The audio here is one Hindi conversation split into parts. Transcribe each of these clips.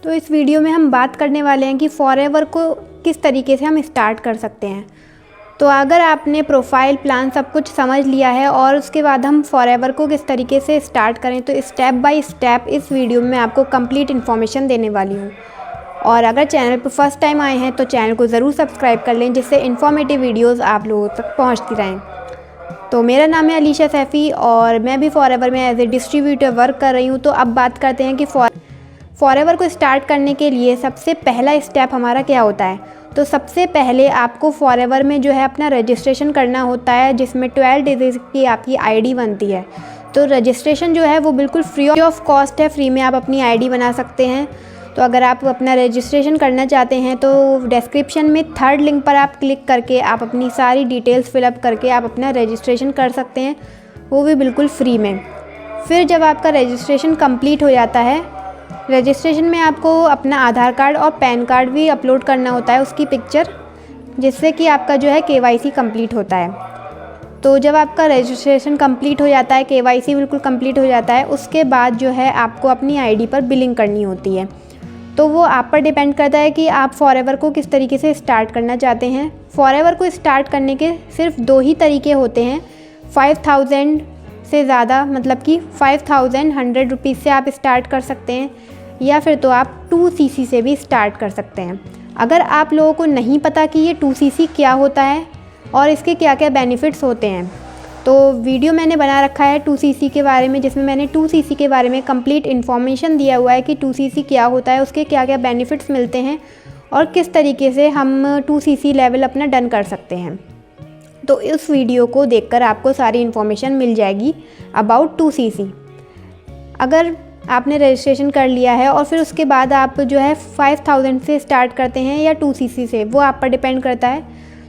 तो इस वीडियो में हम बात करने वाले हैं कि फॉरएवर को किस तरीके से हम स्टार्ट कर सकते हैं। तो अगर आपने प्रोफाइल प्लान सब कुछ समझ लिया है और उसके बाद हम फॉरएवर को किस तरीके से स्टार्ट करें, तो स्टेप बाय स्टेप इस वीडियो में आपको कंप्लीट इन्फॉर्मेशन देने वाली हूँ। और अगर चैनल पर फर्स्ट टाइम आए हैं तो चैनल को ज़रूर सब्सक्राइब कर लें, जिससे इन्फॉर्मेटिव वीडियोज़ आप लोगों तक पहुँचती रहें। तो मेरा नाम है अलीशा सैफ़ी और मैं भी फॉरएवर में एज ए डिस्ट्रीब्यूटर वर्क कर रही हूँ। तो अब बात करते हैं कि फॉरएवर को स्टार्ट करने के लिए सबसे पहला स्टेप हमारा क्या होता है। तो सबसे पहले आपको फॉरएवर में जो है अपना रजिस्ट्रेशन करना होता है, जिसमें 12 डिजिट की आपकी आईडी बनती है। तो रजिस्ट्रेशन जो है वो बिल्कुल फ्री ऑफ कॉस्ट है, फ्री में आप अपनी आईडी बना सकते हैं। तो अगर आप अपना रजिस्ट्रेशन करना चाहते हैं तो डिस्क्रिप्शन में 3rd लिंक पर आप क्लिक करके आप अपनी सारी डिटेल्स फिलअप करके आप अपना रजिस्ट्रेशन कर सकते हैं, वो भी बिल्कुल फ्री में। फिर जब आपका रजिस्ट्रेशन कंप्लीट हो जाता है, रजिस्ट्रेशन में आपको अपना आधार कार्ड और पैन कार्ड भी अपलोड करना होता है, उसकी पिक्चर, जिससे कि आपका जो है KYC कंप्लीट होता है। तो जब आपका रजिस्ट्रेशन कंप्लीट हो जाता है, KYC बिल्कुल कंप्लीट हो जाता है, उसके बाद जो है आपको अपनी आईडी पर बिलिंग करनी होती है। तो वो आप पर डिपेंड करता है कि आप फॉरएवर को किस तरीके से स्टार्ट करना चाहते हैं। फॉरएवर को स्टार्ट करने के सिर्फ 2 ही तरीके होते हैं। 5000 से ज़्यादा, मतलब कि 5100 रुपीज़ से आप स्टार्ट कर सकते हैं, या फिर तो आप 2cc से भी स्टार्ट कर सकते हैं। अगर आप लोगों को नहीं पता कि ये 2cc क्या होता है और इसके क्या क्या बेनिफिट्स होते हैं, तो वीडियो मैंने बना रखा है 2cc के बारे में, जिसमें मैंने 2cc के बारे में कंप्लीट इन्फॉर्मेशन दिया हुआ है कि 2cc क्या होता है, उसके क्या क्या बेनिफिट्स मिलते हैं और किस तरीके से हम 2cc लेवल अपना डन कर सकते हैं। तो इस वीडियो को देखकर आपको सारी इन्फॉर्मेशन मिल जाएगी अबाउट 2cc। अगर आपने रजिस्ट्रेशन कर लिया है और फिर उसके बाद आप जो है 5000 से स्टार्ट करते हैं या 2cc से, वो आप पर डिपेंड करता है।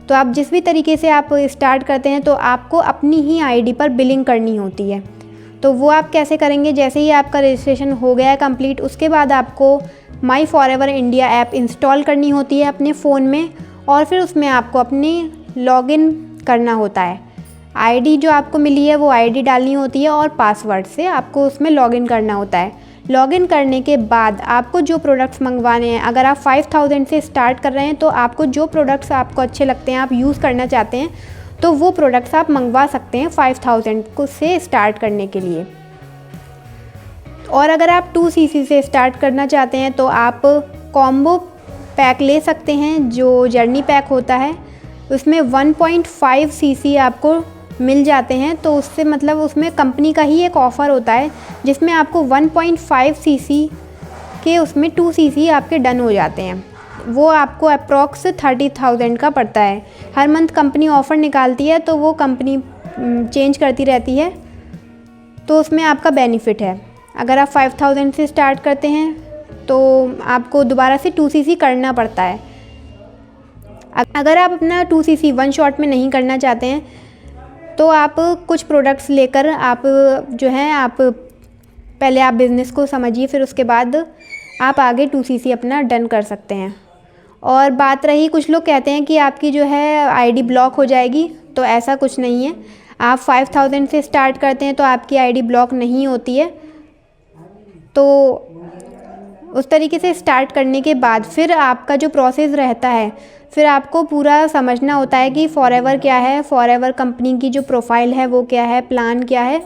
तो आप जिस भी तरीके से आप स्टार्ट करते हैं तो आपको अपनी ही आईडी पर बिलिंग करनी होती है। तो वो आप कैसे करेंगे, जैसे ही आपका रजिस्ट्रेशन हो गया है कंप्लीट, उसके बाद आपको माई फॉरएवर इंडिया ऐप इंस्टॉल करनी होती है अपने फ़ोन में, और फिर उसमें आपको अपनी लॉगिन करना होता है। आईडी जो आपको मिली है वो आईडी डालनी होती है और पासवर्ड से आपको उसमें लॉगिन करना होता है। लॉगिन करने के बाद आपको जो प्रोडक्ट्स मंगवाने हैं, अगर आप 5000 से स्टार्ट कर रहे हैं तो आपको जो प्रोडक्ट्स आपको अच्छे लगते हैं, आप यूज़ करना चाहते हैं, तो वो प्रोडक्ट्स आप मंगवा सकते हैं 5000 को से स्टार्ट करने के लिए। और अगर आप 2cc से स्टार्ट करना चाहते हैं तो आप कॉम्बो पैक ले सकते हैं, जो जर्नी पैक होता है। उसमें 1.5cc आपको मिल जाते हैं, तो उससे मतलब उसमें कंपनी का ही एक ऑफ़र होता है, जिसमें आपको 1.5cc के उसमें 2cc आपके डन हो जाते हैं। वो आपको अप्रॉक्स 30,000 का पड़ता है। हर मंथ कंपनी ऑफ़र निकालती है, तो वो कंपनी चेंज करती रहती है, तो उसमें आपका बेनिफिट है। अगर आप 5000 से स्टार्ट करते हैं तो आपको दोबारा से 2cc करना पड़ता है। अगर आप अपना 2cc वन शॉट में नहीं करना चाहते हैं तो आप कुछ प्रोडक्ट्स लेकर आप जो है आप पहले आप बिज़नेस को समझिए, फिर उसके बाद आप आगे 2cc अपना डन कर सकते हैं। और बात रही, कुछ लोग कहते हैं कि आपकी जो है आईडी ब्लॉक हो जाएगी, तो ऐसा कुछ नहीं है। आप 5000 से स्टार्ट करते हैं तो आपकी आईडी ब्लॉक नहीं होती है। तो उस तरीके से स्टार्ट करने के बाद फिर आपका जो प्रोसेस रहता है, फिर आपको पूरा समझना होता है कि फॉरएवर क्या है, फॉरएवर कंपनी की जो प्रोफाइल है वो क्या है, प्लान क्या है,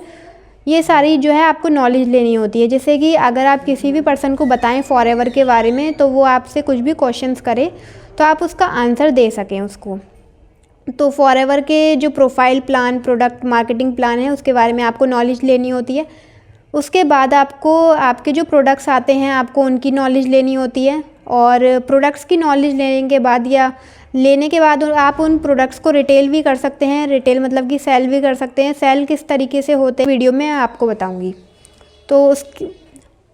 ये सारी जो है आपको नॉलेज लेनी होती है। जैसे कि अगर आप किसी भी पर्सन को बताएं फॉरएवर के बारे में, तो वो आपसे कुछ भी क्वेश्चंस करे तो आप उसका आंसर दे सकें उसको। तो फॉरएवर के जो profile plan, product marketing plan है, उसके बारे में आपको नॉलेज लेनी होती है। उसके बाद आपको आपके जो प्रोडक्ट्स आते हैं आपको उनकी नॉलेज लेनी होती है, और प्रोडक्ट्स की नॉलेज लेने के बाद या लेने के बाद आप उन प्रोडक्ट्स को रिटेल भी कर सकते हैं। रिटेल मतलब कि सेल भी कर सकते हैं। सेल किस तरीके से होते हैं वीडियो में आपको बताऊंगी। तो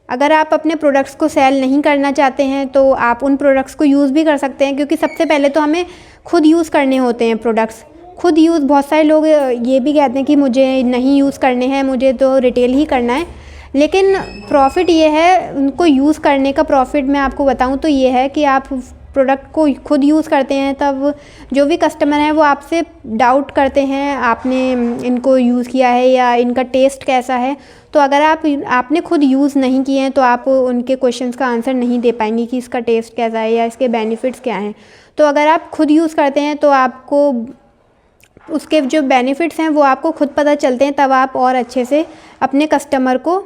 अगर आप अपने प्रोडक्ट्स को सेल नहीं करना चाहते हैं तो आप उन प्रोडक्ट्स को यूज़ भी कर सकते हैं, क्योंकि सबसे पहले तो हमें खुद यूज़ करने होते हैं प्रोडक्ट्स। खुद यूज़, बहुत सारे लोग ये भी कहते हैं कि मुझे नहीं यूज़ करने हैं, मुझे तो रिटेल ही करना है, लेकिन प्रॉफिट ये है उनको यूज़ करने का। प्रॉफिट मैं आपको बताऊं तो ये है कि आप प्रोडक्ट को खुद यूज़ करते हैं तब जो भी कस्टमर हैं वो आपसे डाउट करते हैं आपने इनको यूज़ किया है या इनका टेस्ट कैसा है। तो अगर आपने खुद यूज़ नहीं किए हैं तो आप उनके क्वेश्चंस का आंसर नहीं दे पाएंगे कि इसका टेस्ट कैसा है या इसके बेनिफिट्स क्या हैं। तो अगर आप खुद यूज़ करते हैं तो आपको उसके जो बेनिफिट्स हैं वो आपको खुद पता चलते हैं, तब आप और अच्छे से अपने कस्टमर को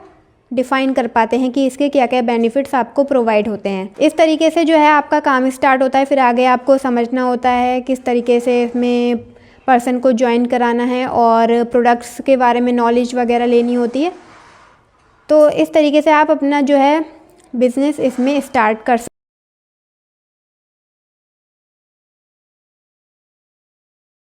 डिफ़ाइन कर पाते हैं कि इसके क्या क्या बेनिफिट्स आपको प्रोवाइड होते हैं। इस तरीके से जो है आपका काम स्टार्ट होता है। फिर आगे आपको समझना होता है किस तरीके से इसमें पर्सन को ज्वाइन कराना है और प्रोडक्ट्स के बारे में नॉलेज वगैरह लेनी होती है। तो इस तरीके से आप अपना जो है बिज़नेस इसमें स्टार्ट कर